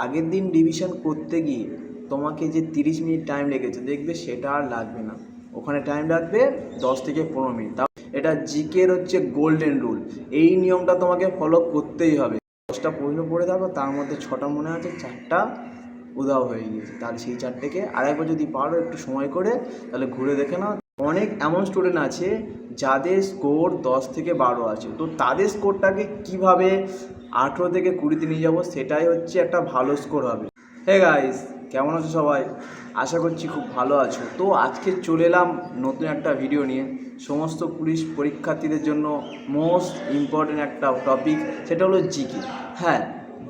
আগের দিন রিভিশন করতে গিয়ে তোমাকে যে 30 মিনিট টাইম লেগেছে দেখবে সেটা আর লাগবে না, ওখানে টাইম লাগবে 10 থেকে 15 মিনিট। তাও এটা জিকের হচ্ছে গোল্ডেন রুল, এই নিয়মটা তোমাকে ফলো করতেই হবে। 10টা প্রশ্ন পড়ে থাকো, তার মধ্যে 6টা মনে আছে, 4টা উধাও হয়ে গিয়েছে, তাহলে সেই 4টেকে আরেকবার যদি পারো একটু সময় করে তাহলে ঘুরে দেখে নাও। অনেক এমন স্টুডেন্ট আছে যাদের স্কোর 10 থেকে 12 আছে, তো তাদের স্কোরটাকে কিভাবে 18 থেকে 20-তে নিয়ে যাবো, সেটাই হচ্ছে একটা ভালো স্কোর হবে। হে গাইস, কেমন আছো সবাই? আশা করছি খুব ভালো আছো। তো আজকে চলে এলাম নতুন একটা ভিডিও নিয়ে, সমস্ত পুলিশ পরীক্ষার্থীদের জন্য মোস্ট ইম্পর্টেন্ট একটা টপিক, সেটা হলো জিকে। হ্যাঁ,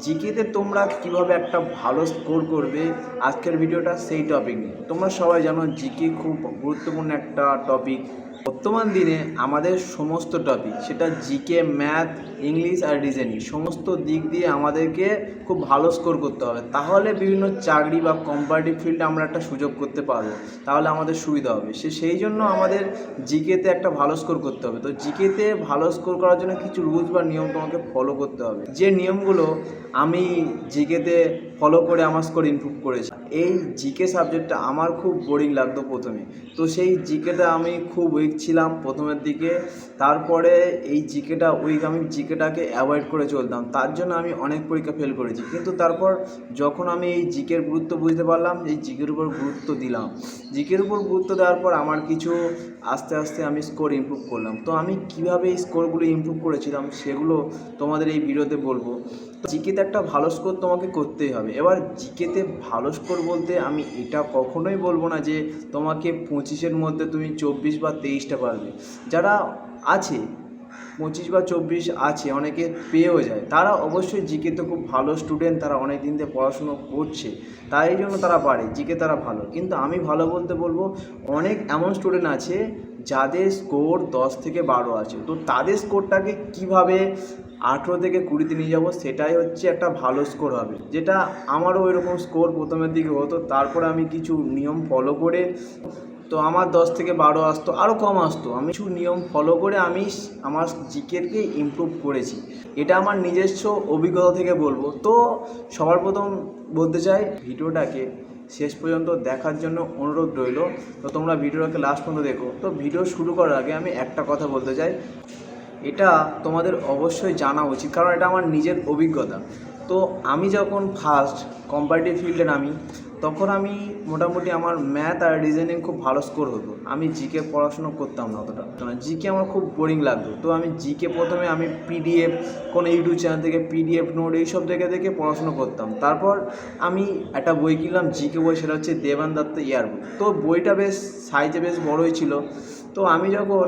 জিকেতে তোমরা কিভাবে একটা ভালো স্কোর করবে, আজকের ভিডিওটা সেই টপিক নিয়ে। তোমরা সবাই জানো জিকে খুব গুরুত্বপূর্ণ একটা টপিক। বর্তমান দিনে আমাদের সমস্ত টপিক, সেটা জিকে, ম্যাথ, ইংলিশ আর রিজনিং, সমস্ত দিক দিয়ে আমাদেরকে খুব ভালো স্কোর করতে হবে, তাহলে বিভিন্ন চাকরি বা কম্পারেটিভ ফিল্ডে আমরা একটা সুযোগ করতে পারবো, তাহলে আমাদের সুবিধা হবে। সেই জন্য আমাদের জিকেতে একটা ভালো স্কোর করতে হবে। তো জিকেতে ভালো স্কোর করার জন্য কিছু রুলস বা নিয়ম তোমাকে ফলো করতে হবে, যে নিয়মগুলো আমি জিকেতে ফলো করে আমার স্কোর ইমপ্রুভ করেছি। এই জিকে সাবজেক্টটা আমার খুব বোরিং লাগতো প্রথমে, তো সেই জিকেটা আমি খুব উইক ছিলাম প্রথমের দিকে। তারপরে এই জিকেটা উইক, আমি জিকেটাকে অ্যাভয়েড করে চলতাম, তার জন্য আমি অনেক পরীক্ষা ফেল করেছি। কিন্তু তারপর যখন আমি এই জিকের গুরুত্ব বুঝতে পারলাম, এই জিকের উপর গুরুত্ব দিলাম, জিকের উপর গুরুত্ব দেওয়ার পর আমার কিছু আস্তে আস্তে আমি স্কোর ইমপ্রুভ করলাম। তো আমি কিভাবে এই স্কোরগুলো ইমপ্রুভ করেছিলাম সেগুলো তোমাদের এই ভিডিওতে বলবো। জিকেতে একটা ভালো স্কোর তোমাকে করতেই হবে। এবার জিকেতে ভালো স্কোর বলতে আমি এটা কখনোই বলবো না যে তোমাকে 25-এর মধ্যে তুমি 24 বা 23টা পারবে। যারা আছে 25 বা 24 আছে, অনেকে পেয়েও যায়, তারা অবশ্যই জিকেতে খুব ভালো স্টুডেন্ট, তারা অনেক দিন থেকে পড়াশুনো করছে, তাই জন্য তারা পারে জিকে, তারা ভালো। কিন্তু আমি ভালো বলতে বলবো অনেক এমন স্টুডেন্ট আছে যাদের স্কোর 10 থেকে 12 আছে, তো তাদের স্কোরটাকে কিভাবে 18 থেকে 20-তে নিয়ে যাবো, সেটাই হচ্ছে একটা ভালো স্কোর হবে। যেটা আমারও ওই রকম স্কোর প্রথমের দিকে হতো, তারপরে আমি কিছু নিয়ম ফলো করে, তো আমার 10 থেকে 12 আসতো, আরও কম আসতো, আমি কিছু নিয়ম ফলো করে আমি আমার জিকেরকে ইমপ্রুভ করেছি। এটা আমার নিজস্ব অভিজ্ঞতা থেকে বলবো। তো সবার প্রথম বলতে চাই, ভিডিওটাকে শেষ পর্যন্ত দেখার জন্য অনুরোধ রইল। তো তোমরা ভিডিওটাকে লাস্ট পর্যন্ত দেখো। তো ভিডিও শুরু করার আগে আমি একটা কথা বলতে চাই, এটা তোমাদের অবশ্যই জানা উচিত, কারণ এটা আমার নিজের অভিজ্ঞতা। তো আমি যখন ফার্স্ট কম্পারেটিভ ফিল্ডে নামি, তখন আমি মোটামুটি আমার ম্যাথ আর রিজনিং খুব ভালো স্কোর হতো। আমি জিকে পড়াশুনো করতাম না অতটা, জিকে আমার খুব বোরিং লাগতো। তো আমি জিকে প্রথমে আমি পিডিএফ, কোনো ইউটিউব চ্যানেল থেকে পিডিএফ নোট এইসব দেখে দেখে পড়াশুনো করতাম। তারপর আমি একটা বই কিনলাম, জিকে বই, সেটা হচ্ছে দেবান দত্ত ইয়ারবুক। তো বইটা বেশ সাইজে বেশ বড়োই ছিল। তো আমি যখন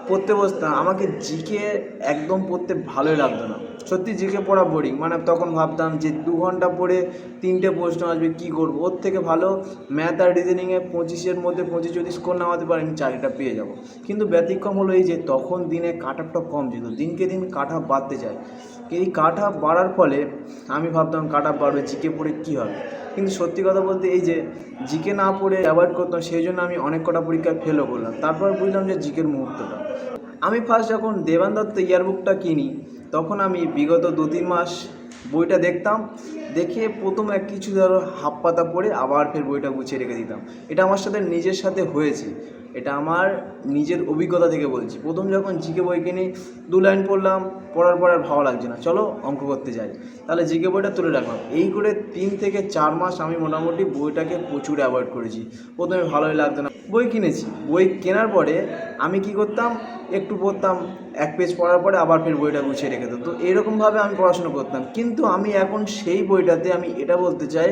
পড়তে বসতাম, আমাকে জিকে একদম পড়তে ভালোই লাগতো না, সত্যি জিকে পড়া বোরিং। মানে তখন ভাবতাম যে 2 ঘন্টা পড়ে 3টে প্রশ্ন আসবে, কী করবো? ওর থেকে ভালো ম্যাথ আর রিজনিংয়ে 25-এর মধ্যে 25 যদি স্কোর নামাতে পারি, আমি চাকরিটা পেয়ে যাব। কিন্তু ব্যতিক্রম হলো এই যে তখন দিনে কাট অফটা কম যেত, দিনকে দিন কাট অফ বাড়তে যায়। এই কাট অফ বাড়ার ফলে আমি ভাবতাম কাট অফ বাড়বে, জিকে পড়ে কী হবে। কিন্তু সত্যি কথা বলতে এই যে জিকে না পড়ে অ্যাভয়েড করতাম, সেই জন্য আমি অনেক কটা পরীক্ষায় ফেলও করলাম। তারপর বুঝলাম যে জিকের মুহূর্তটা, আমি ফার্স্ট যখন দেবান দত্ত ইয়ারবুকটা কিনি, তখন আমি বিগত 2-3 মাস বইটা দেখতাম, দেখে প্রথমে কিছু ধরো হাফ পাতা পড়ে আবার ফের বইটা গুছিয়ে রেখে দিতাম। এটা আমার সাথে নিজের সাথে হয়েছে, এটা আমার নিজের অভিজ্ঞতা থেকে বলছি। প্রথম যখন জিকে বই কিনি, 2 লাইন পড়লাম, পড়ার পর আর ভালো লাগছে না, চলো অঙ্ক করতে যাই, তাহলে জিকে বইটা তুলে রাখলাম। এই করে 3 থেকে 4 মাস আমি মোটামুটি বইটাকে প্রচুর অ্যাভয়েড করেছি। প্রথমে ভালোই লাগতো না, বই কিনেছি, বই কেনার পরে আমি কি করতাম, একটু পড়তাম, 1 পেজ পড়ার পরে আবার ফের বইটা গুছিয়ে রেখে দিতাম। তো এরকমভাবে আমি পড়াশোনা করতাম। কিন্তু আমি এখন সেই বইটাতে, আমি এটা বলতে চাই,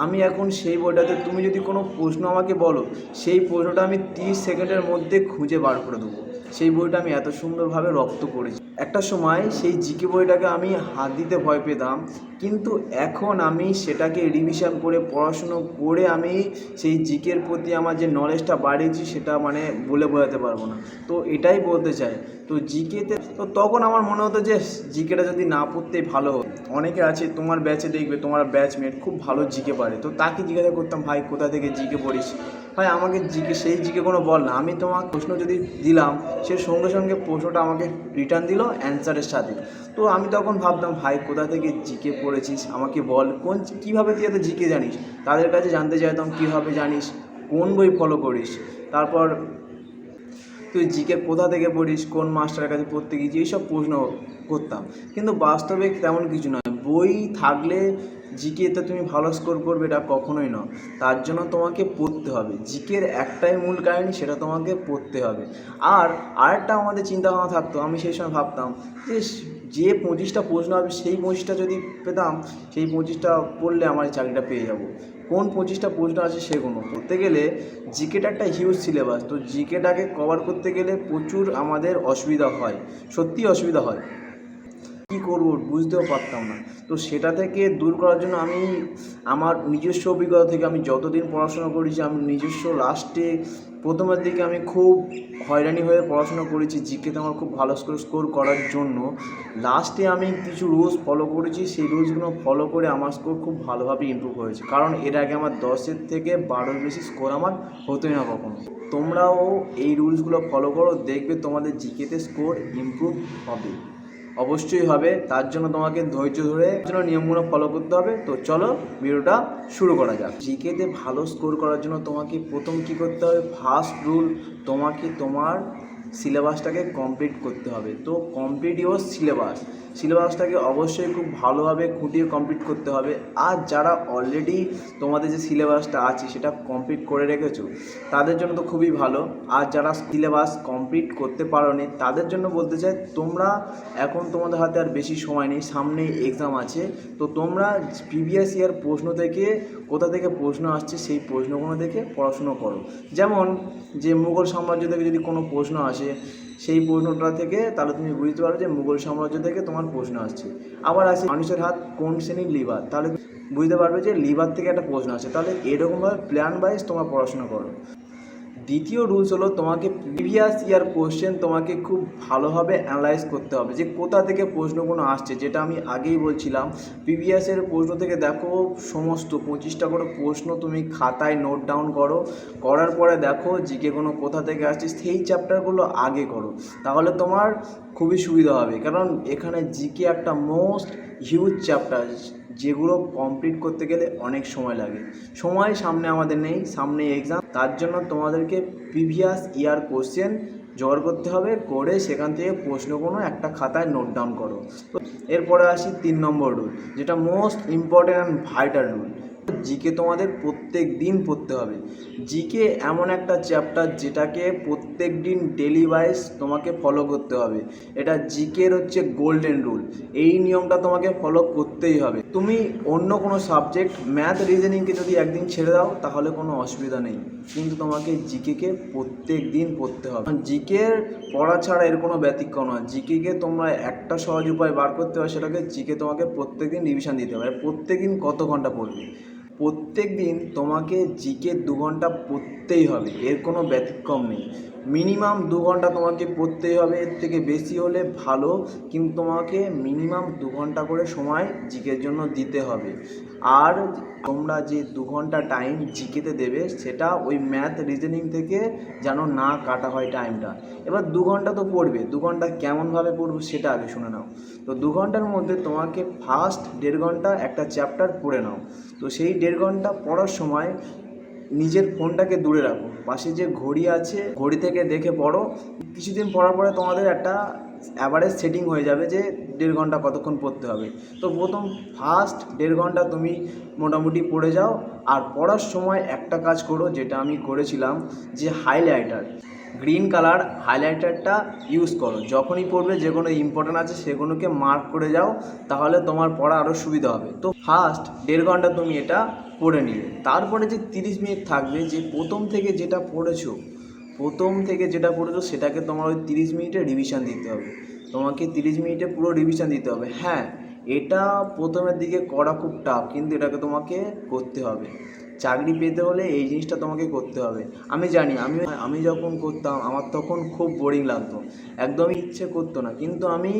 আমি এখন সেই বইটাতে তুমি যদি কোনো প্রশ্ন আমাকে বলো, সেই প্রশ্নটা আমি 30 সেকেন্ডের মধ্যে খুঁজে বার করে দেবো। সেই বইটা আমি এত সুন্দরভাবে রপ্ত করেছি। একটা সময় সেই জিকে বইটাকে আমি হাত দিতে ভয় পেতাম, কিন্তু এখন আমি সেটাকে রিভিশন করে পড়াশুনো করে আমি সেই জিকের প্রতি আমার যে নলেজটা বাড়িয়েছি, সেটা মানে বলে বোঝাতে পারবো না। তো এটাই বলতে চাই। তো জিকেতে তো তখন আমার মনে হতো যে জিকেটা যদি না পড়তেই ভালো হতো। অনেকে আছে তোমার ব্যাচে, দেখবে তোমার ব্যাচমেট খুব ভালো জিকে পারে, তো তাকে জিজ্ঞাসা করতাম, ভাই কোথা থেকে জিকে পড়িস? ভাই আমাকে সেই জিকে কোনো বল না, আমি তোমার প্রশ্ন যদি দিলাম সে সঙ্গে সঙ্গে প্রশ্নটা আমাকে রিটার্ন দিল অ্যান্সারের সাথে। তো আমি তখন ভাবতাম ভাই কোথা থেকে জিকে পড়েছিস আমাকে বল, কীভাবে তুই এত জিকে জানিস। তাদের কাছে জানতে চাইতাম কীভাবে জানিস, কোন বই ফলো করিস, তারপর তুই জিকে কোথা থেকে পড়িস, কোন মাস্টারের কাছে পড়তে গিয়েছিস, এইসব প্রশ্ন করতাম। কিন্তু বাস্তবে তেমন কিছু নয়, বই থাকলে জিকেতে তুমি ভালো স্কোর করবে এটা কখনোই নয়। তার জন্য তোমাকে পড়তে হবে, জিকের একটাই মূল কাহিনী, সেটা তোমাকে পড়তে হবে। আর আরেকটা আমাদের চিন্তাভাবনা থাকতো, আমি সেই সময় ভাবতাম যে 25টা প্রশ্ন হবে সেই 25টা যদি পেতাম, সেই 25টা পড়লে আমার চাকরিটা পেয়ে যাব। কোন 25টা প্রশ্ন আছে সেগুলো পড়তে গেলে জিকেটা একটা হিউজ সিলেবাস, তো জিকেটাকে কভার করতে গেলে প্রচুর আমাদের অসুবিধা হয়, সত্যিই অসুবিধা হয়। কী করবো বুঝতেও পারতাম না। তো সেটা থেকে দূর করার জন্য আমি আমার নিজস্ব অভিজ্ঞতা থেকে আমি যতদিন পড়াশোনা করেছি, আমি নিজস্ব লাস্টে প্রথমের দিকে আমি খুব হয়রানি হয়ে পড়াশোনা করেছি জিকেতে আমার খুব ভালো স্কোর করার জন্য। লাস্টে আমি কিছু রুলস ফলো করেছি, সেই রুলসগুলো ফলো করে আমার স্কোর খুব ভালোভাবে ইমপ্রুভ হয়েছে, কারণ এর আগে আমার 10-এর থেকে 12-এর বেশি স্কোর আমার হতোই না কখনো। তোমরাও এই রুলসগুলো ফলো করো, দেখবে তোমাদের জিকেতে স্কোর ইমপ্রুভ হবে, অবশ্যই হবে। তার জন্য তোমাকে ধৈর্য ধরে নিয়মগুলো ফলো করতে হবে। তো চলো ভিডিওটা শুরু করা যাক। জিকেতে ভালো স্কোর করার জন্য তোমাকে প্রথম কী করতে হবে, ফার্স্ট রুল, তোমাকে তোমার সিলেবাসটাকে কমপ্লিট করতে হবে। তো কমপ্লিট ইউর সিলেবাসটাকে অবশ্যই খুব ভালোভাবে খুঁটিয়ে কমপ্লিট করতে হবে। আর যারা অলরেডি তোমাদের যে সিলেবাসটা আছে সেটা কমপ্লিট করে রেখেছো তাদের জন্য তো খুবই ভালো। আর যারা সিলেবাস কমপ্লিট করতে পারোনি তাদের জন্য বলতে চাই, তোমরা এখন তোমাদের হাতে আর বেশি সময় নেই, সামনে এক্সাম আছে। তো তোমরা প্রিভিয়াস ইয়ার প্রশ্ন থেকে কোথা থেকে প্রশ্ন আসছে সেই প্রশ্নগুলো দেখে পড়াশুনো করো। যেমন যে মুঘল সাম্রাজ্য থেকে যদি কোনো প্রশ্ন আসে সেই প্রশ্নটা থেকে তাহলে তুমি বুঝতে পারো যে মুঘল সাম্রাজ্য থেকে তোমার প্রশ্ন আসছে। আবার আসে মানুষের হাত কোন শ্রেণীর লিভার, তাহলে বুঝতে পারবে যে লিভার থেকে একটা প্রশ্ন আসে। তাহলে এরকমভাবে প্ল্যান ওয়াইজ তোমরা পড়াশোনা করো। দ্বিতীয় রুলস হলো তোমাকে প্রিভিয়াস ইয়ার কোশ্চেন তোমাকে খুব ভালোভাবে অ্যানালাইজ করতে হবে যে কোথা থেকে প্রশ্নগুলো আসছে। যেটা আমি আগেই বলছিলাম, প্রিভিয়াসের প্রশ্ন থেকে দেখো সমস্ত 25টা করে প্রশ্ন তুমি খাতায় নোট ডাউন করো, করার পরে দেখো জিকে কোনো কোথা থেকে আসছে সেই চ্যাপ্টারগুলো আগে করো, তাহলে তোমার খুবই সুবিধা হবে। কারণ এখানে জিকে একটা মোস্ট হিউজ চ্যাপ্টার, যেগুলো কমপ্লিট করতে গেলে অনেক সময় লাগে। সময় সামনে আমাদের নেই, সামনে এক্সাম, তার জন্য তোমাদেরকে প্রিভিয়াস ইয়ার কোশ্চেন জোগাড় করতে হবে, করে সেখান থেকে প্রশ্নগুলো একটা খাতায় নোট ডাউন করো। তো এরপরে আসি 3 নম্বর রুল, যেটা most important and vital rule. GK তোমাদের প্রত্যেক দিন পড়তে হবে। জিকে এমন একটা চ্যাপ্টার যেটাকে প্রত্যেক দিন ডেলি ওয়াইজ তোমাকে ফলো করতে হবে। এটা জিকের হচ্ছে গোল্ডেন রুল, এই নিয়মটা তোমাকে ফলো করতেই হবে। তুমি অন্য কোনো সাবজেক্ট ম্যাথ রিজনিংকে যদি একদিন ছেড়ে দাও তাহলে কোনো অসুবিধা নেই, কিন্তু তোমাকে জিকেকে প্রত্যেক দিন পড়তে হবে। জিকের পড়া ছাড়া এর কোনো ব্যতিক্রম নয়। জিকেকে তোমরা একটা সহজ উপায় বার করতে হবে, সেটাকে জিকে তোমাকে প্রত্যেক দিন রিভিশন দিতে হবে। প্রত্যেক দিন কত ঘন্টা পড়বে? প্রত্যেক দিন তোমাকে জিকে 2 ঘন্টা পড়তেই হবে, এর কোনো ব্যতিক্রম নেই। মিনিমাম 2 ঘন্টা তোমাকে পড়তেই হবে, এর থেকে বেশি হলে ভালো, কিন্তু তোমাকে মিনিমাম 2 ঘন্টা করে সময় জিকের জন্য দিতে হবে। আর তোমরা যে 2 ঘন্টা টাইম জিকেতে দেবে সেটা ওই ম্যাথ রিজনিং থেকে যেন না কাটা হয় টাইমটা। এবার 2 ঘন্টা তো পড়বে, 2 ঘন্টা কেমনভাবে পড়বে সেটা আগে শুনে নাও। তো 2 ঘন্টার মধ্যে তোমাকে ফার্স্ট 1.5 ঘন্টা একটা চ্যাপ্টার পড়ে নাও। তো সেই 1.5 ঘন্টা পড়ার সময় নিজের ফোনটাকে দূরে রাখো, পাশে যে ঘড়ি আছে ঘড়ি থেকে দেখে পড়ো। কিছুদিন পড়ার পরে তোমাদের একটা অ্যাভারেজ সেটিং হয়ে যাবে যে 1.5 ঘন্টা কতক্ষণ পড়তে হবে। তো প্রথম ফার্স্ট 1.5 ঘন্টা তুমি মোটামুটি পড়ে যাও। আর পড়ার সময় একটা কাজ করো, যেটা আমি করেছিলাম, যে হাইলাইটার, গ্রিন কালার হাইলাইটারটা ইউজ করো। যখনই পড়বে যে কোনো ইম্পর্টেন্ট আছে সেগুলোকে মার্ক করে যাও, তাহলে তোমার পড়া আরও সুবিধা হবে। তো ফার্স্ট 1.5 ঘন্টা তুমি এটা পড়ে নিলে, তারপরে যে 30 মিনিট থাকবে, যে প্রথম থেকে যেটা পড়েছো সেটাকে তোমার ওই 30 মিনিটে রিভিশন দিতে হবে। তোমাকে 30 মিনিটে পুরো রিভিশন দিতে হবে। হ্যাঁ, এটা প্রথমের দিকে করা খুব টাফ, কিন্তু এটাকে তোমাকে করতে হবে। চাকরি পেতে হলে এই জিনিসটা তোমাকে করতে হবে। আমি জানি, আমি যখন করতাম আমার তখন খুব বোরিং লাগতো, একদমই ইচ্ছে করতো না, কিন্তু আমি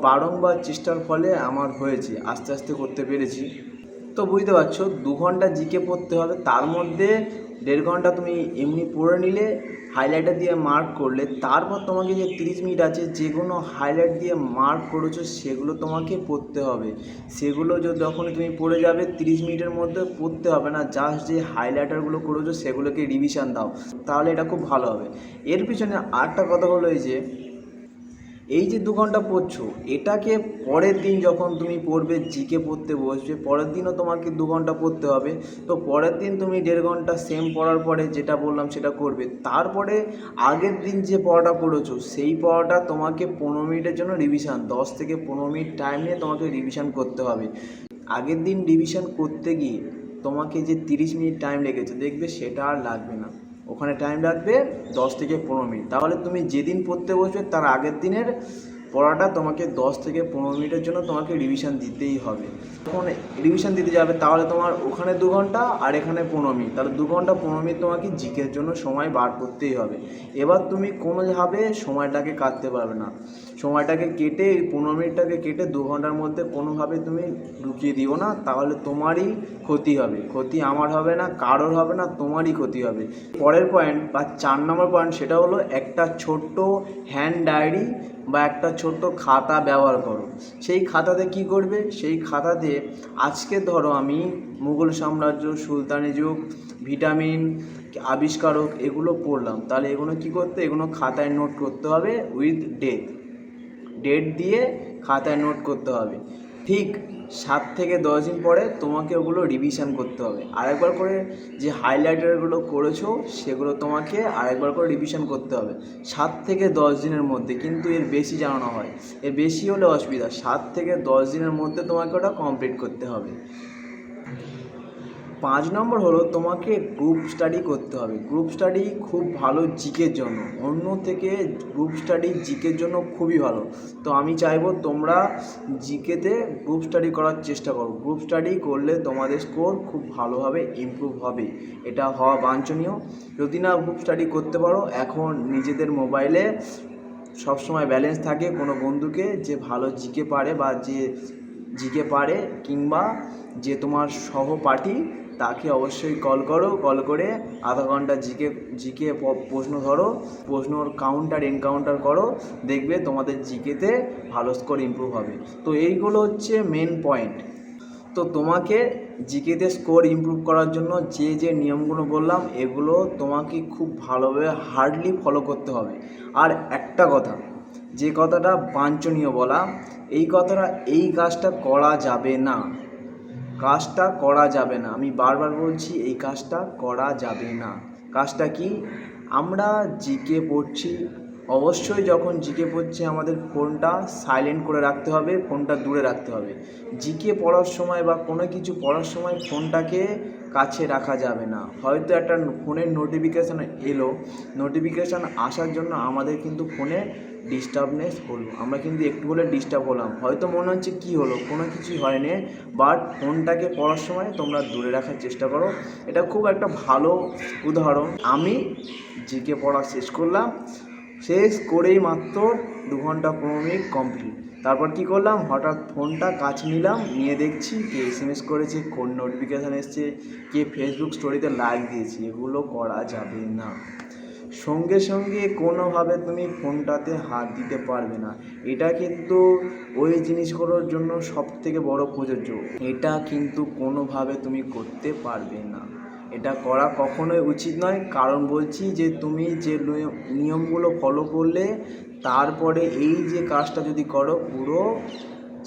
বারংবার চেষ্টার ফলে আমার হয়েছে, আস্তে আস্তে করতে পেরেছি। তো বুঝতে পারছো 2 ঘন্টা জিকে পড়তে হবে, তার মধ্যে 1.5 ঘন্টা তুমি এমনি পড়ে নিলে, হাইলাইটার দিয়ে মার্ক করলে, তারপর তোমাকে যে 30 মিনিট আছে যেগুলো হাইলাইট দিয়ে মার্ক করেছো সেগুলো তোমাকে পড়তে হবে। সেগুলো যখন তুমি পড়ে যাবে 30 মিনিটের মধ্যে পড়তে হবে না, জাস্ট যে হাইলাইটারগুলো করেছো সেগুলোকে রিভিশন দাও, তাহলে এটা খুব ভালো হবে। এর পিছনে আরেকটা কথা হলো এই যে 2 ঘন্টা পড়ছো, এটাকে পরের দিন যখন তুমি পড়বে, জিকে পড়তে বসবে, পরের দিনও তোমাকে 2 ঘন্টা পড়তে হবে। তো পরের দিন তুমি 1.5 ঘন্টা সেম পড়ার পরে যেটা বললাম সেটা করবে, তারপরে আগের দিন যে পড়াটা পড়েছো সেই পড়াটা তোমাকে 15 মিনিটের জন্য রিভিশন, 10 থেকে 15 মিনিট টাইম নিয়ে তোমাকে রিভিশন করতে হবে। আগের দিন রিভিশন করতে গিয়ে তোমাকে যে 30 মিনিট টাইম লেগেছে, দেখবে সেটা আর লাগবে না, ওখানে টাইম লাগবে 10 থেকে 15 মিনিট। তাহলে তুমি যেদিন পড়তে বসবে তার আগের দিনের পড়াটা তোমাকে 10 থেকে 15 মিনিটের জন্য তোমাকে রিভিশন দিতেই হবে। যখন রিভিশন দিতে যাবে তাহলে তোমার ওখানে 2 ঘন্টা আর এখানে 15 মিনিট, তাহলে 2 ঘন্টা 15 মিনিট তোমাকে জিকের জন্য সময় বার করতেই হবে। এবার তুমি কোনোভাবে সময়টাকে কাটতে পারবে না, সময়টাকে কেটে 15 মিনিটটাকে কেটে 2 ঘন্টার মধ্যে কোনোভাবে তুমি ঢুকিয়ে দিও না, তাহলে তোমারই ক্ষতি হবে। ক্ষতি আমার হবে না, কারোর হবে না, তোমারই ক্ষতি হবে। পরের পয়েন্ট বা 4 নম্বর পয়েন্ট সেটা হলো একটা ছোট্ট হ্যান্ড ডায়েরি বা একটা ছোট্ট খাতা ব্যবহার করো। সেই খাতাতে কি করবে, সেই খাতাতে আজকে ধরো আমি মুঘল সাম্রাজ্য, সুলতানি যুগ, ভিটামিন, আবিষ্কারক এগুলো পড়লাম, তাহলে এগুলো কি করতে, এগুলো খাতায় নোট করতে হবে উইথ ডেট দিয়ে খাতায় নোট করতে হবে। ঠিক 7 থেকে 10 দিন পরে তোমাকে ওগুলো রিভিশন করতে হবে, আরেকবার করে যে হাইলাইটারগুলো করেছো সেগুলো তোমাকে আরেকবার করে রিভিশন করতে হবে 7 থেকে 10 দিনের মধ্যে। কিন্তু এর বেশি জানানো হয়, এর বেশি হলে অসুবিধা, 7 থেকে 10 দিনের মধ্যে তোমাকে ওটা কমপ্লিট করতে হবে। 5 নম্বর হলো তোমাকে গ্রুপ স্টাডি করতে হবে। গ্রুপ স্টাডি খুব ভালো জিকের জন্য, অন্য থেকে গ্রুপ স্টাডি জিকের জন্য খুবই ভালো। তো আমি চাইবো তোমরা জিকেতে গ্রুপ স্টাডি করার চেষ্টা করো। গ্রুপ স্টাডি করলে তোমাদের স্কোর খুব ভালোভাবে ইমপ্রুভ হবে, এটা হওয়া বাঞ্ছনীয়। যদি না গ্রুপ স্টাডি করতে পারো, এখন নিজেদের মোবাইলে সবসময় ব্যালেন্স থাকে কোনো বন্ধুকে যে ভালো জিকে পারে বা যে জিকে পারে, কিংবা যে তোমার সহপাঠী, তাকে অবশ্যই কল করো, কল করে আধা ঘন্টা জিকে প্রশ্ন ধরো, প্রশ্নর এনকাউন্টার করো, দেখবে তোমাদের জিকেতে ভালো স্কোর ইমপ্রুভ হবে। তো এইগুলো হচ্ছে মেন পয়েন্ট। তো তোমাকে জিকেতে স্কোর ইমপ্রুভ করার জন্য যে নিয়মগুলো বললাম এগুলো তোমাকে খুব ভালোভাবে হার্ডলি ফলো করতে হবে। আর একটা কথা, যে কথাটা বাঞ্ছনীয় বলা, এই কথাটা, এই কাজটা করা যাবে না, কাজটা করা যাবে না, আমি বারবার বলছি এই কাজটা করা যাবে না। কাজটা কি, আমরা জিকে পড়ছি, অবশ্যই যখন জিকে পড়ছি আমাদের ফোনটা সাইলেন্ট করে রাখতে হবে, ফোনটা দূরে রাখতে হবে। জিকে পড়ার সময় বা কোনো কিছু পড়ার সময় ফোনটাকে কাছে রাখা যাবে না। হয়তো একটা ফোনের নোটিফিকেশান এলো, নোটিফিকেশান আসার জন্য আমাদের কিন্তু ফোনে ডিস্টার্বনেস হলো, আমরা কিন্তু একটু হলে ডিস্টার্ব হলাম, হয়তো মনে হচ্ছে কী হলো, কোনো কিছুই হয়নি, বাট ফোনটাকে পড়ার সময় তোমরা দূরে রাখার চেষ্টা করো। এটা খুব একটা ভালো উদাহরণ। আমি জিকে পড়া শেষ করলাম, শেষ করেই মাত্র 2 ঘন্টা 15 মিনিট কমপ্লিট। তারপর কি করলাম, হঠাৎ ফোনটা কাছে নিলাম, নিয়ে দেখছি কে এসএমএস করেছে, কোন নোটিফিকেশান এসছে, কে ফেসবুক স্টোরিতে লাইক দিয়েছে, এগুলো করা যাবে না। সঙ্গে সঙ্গে কোনোভাবে তুমি ফোনটাতে হাত দিতে পারবে না, এটা কিন্তু ওই জিনিসগুলোর জন্য সবথেকে বড় প্রযোজ্য। এটা কিন্তু কোনোভাবে তুমি করতে পারবে না, এটা করা কখনোই উচিত নয়। কারণ বলছি যে তুমি যে নিয়মগুলো ফলো করলে তারপরে এই যে কাজটা যদি করো, পুরো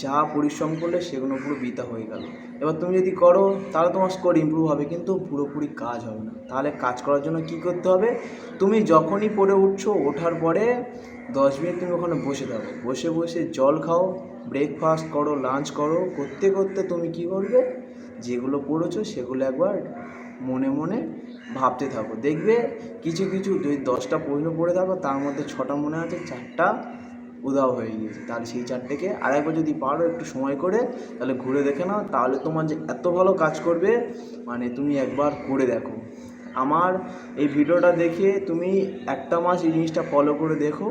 যা পরিশ্রম করলে সেগুলো পুরো বৃথা হয়ে গেল। এবার তুমি যদি করো তাহলে তোমার স্কোর ইমপ্রুভ হবে, কিন্তু পুরোপুরি কাজ হবে না। তাহলে কাজ করার জন্য কি করতে হবে, তুমি যখনই পড়ে উঠছো, ওঠার পরে 10 মিনিট তুমি ওখানে বসে থাকো, বসে বসে জল খাও, ব্রেকফাস্ট করো, লাঞ্চ করো, করতে করতে তুমি কি করবে, যেগুলো পড়েছো সেগুলো একবার মনে মনে ভাবতে থাকো। দেখবে কিছু যদি 10টা প্রশ্ন পড়ে থাকো তার মধ্যে 6টা মনে আছে, 4টা উধাও হয়ে গিয়েছে। তাহলে সেই 4টেকে আরেকবার যদি পারো একটু সময় করে তাহলে ঘুরে দেখে নাও, তাহলে তোমার যে এত ভালো কাজ করবে, মানে তুমি একবার করে দেখো। আমার এই ভিডিওটা দেখে তুমি একটা মাস এই জিনিসটা ফলো করে দেখো,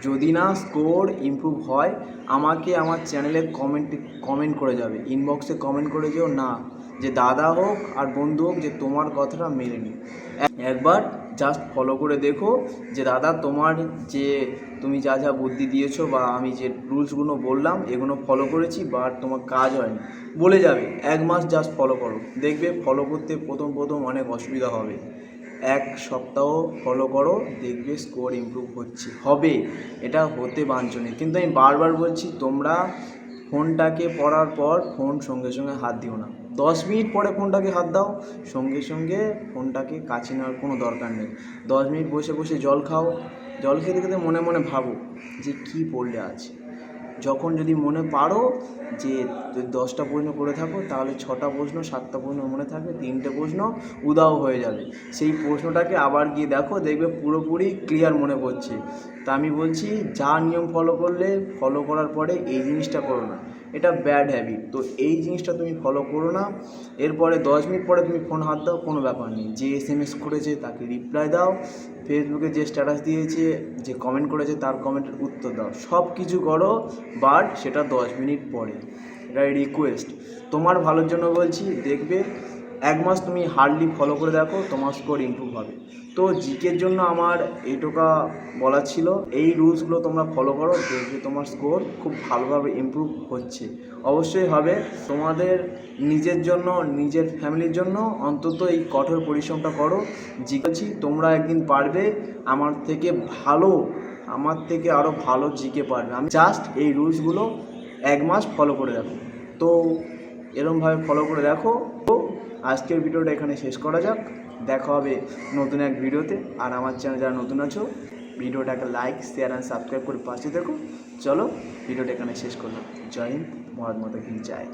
যদি না স্কোর ইমপ্রুভ হয় আমাকে আমার চ্যানেলে কমেন্ট করে যাবে, ইনবক্সে কমেন্ট করে যেও না যে দাদা হোক আর বন্ধু হোক যে তোমার কথাটা মেলেনি। একবার জাস্ট ফলো করে দেখো যে দাদা তোমার যে তুমি যা যা বুদ্ধি দিয়েছো বা আমি যে রুলসগুলো বললাম এগুলো ফলো করেছি বা তোমার কাজ হয়নি, বলে যাবে। 1 মাস জাস্ট ফলো করো, দেখবে ফলো করতে প্রথম অনেক অসুবিধা হবে। 1 সপ্তাহ ফলো করো, দেখবে স্কোর ইমপ্রুভ হবে, এটা হতে বাঞ্ছনীয়। কিন্তু আমি বারবার বলছি তোমরা ফোনটাকে পড়ার পর ফোন সঙ্গে সঙ্গে হাত দিও না। 10 মিনিট পরে ফোনটাকে হাত দাও, সঙ্গে সঙ্গে ফোনটাকে কাছে নেওয়ার কোনো দরকার নেই। 10 মিনিট বসে জল খাও, জল খেতে খেতে মনে মনে ভাবো যে কী পড়লে আছে। যখন যদি মনে পারো যে 10টা প্রশ্ন করে থাকো তাহলে 6টা প্রশ্ন 7টা প্রশ্ন মনে থাকবে, 3টে প্রশ্ন উধাও হয়ে যাবে। সেই প্রশ্নটাকে আবার গিয়ে দেখো, দেখবে পুরোপুরি ক্লিয়ার মনে পড়ছে। তা আমি বলছি যা নিয়ম ফলো করার পরে এই জিনিসটা করো না, এটা ব্যাড হ্যাবিট। তো এই জিনিসটা তুমি ফলো করো না। এরপরে 10 মিনিট পরে তুমি ফোন হাত দাও, কোনো ব্যাপার নেই। যে SMS করেছে তাকে রিপ্লাই দাও, ফেসবুকে যে স্ট্যাটাস দিয়েছে, যে কমেন্ট করেছে তার কমেন্টের উত্তর দাও, সব কিছু করো, বাট সেটা 10 মিনিট পরে। এটা রিকোয়েস্ট, তোমার ভালোর জন্য বলছি। দেখবে 1 মাস তুমি হার্ডলি ফলো করে দেখো, তোমার স্কোর ইমপ্রুভ হবে। তো জিকের জন্য আমার এইটুকা বলার ছিল। এই রুলসগুলো তোমরা ফলো করো, দেখবে তোমার স্কোর খুব ভালোভাবে ইমপ্রুভ হচ্ছে। অবশ্যই হবে। তোমাদের নিজের জন্য, নিজের ফ্যামিলির জন্য অন্তত এই কঠোর পরিশ্রমটা করো। জিকেছি তোমরা একদিন পারবে আমার থেকে আরও ভালো জিকে পারবে। আমি জাস্ট এই রুলসগুলো 1 মাস ফলো করে দেখো। তো এরমভাবে ফলো করে দেখো। তো আজকের ভিডিওটা এখানে শেষ করা যাক, দেখা হবে নতুন এক ভিডিওতে। আর আমার চ্যানেল যারা নতুন আছো, ভিডিওটাকে লাইক, শেয়ার অ্যান্ড সাবস্ক্রাইব করে পাশে দেখো। চলো ভিডিওটা এখানে শেষ করলাম। জয় হিন্দ, ভারত মাতা কি জয়।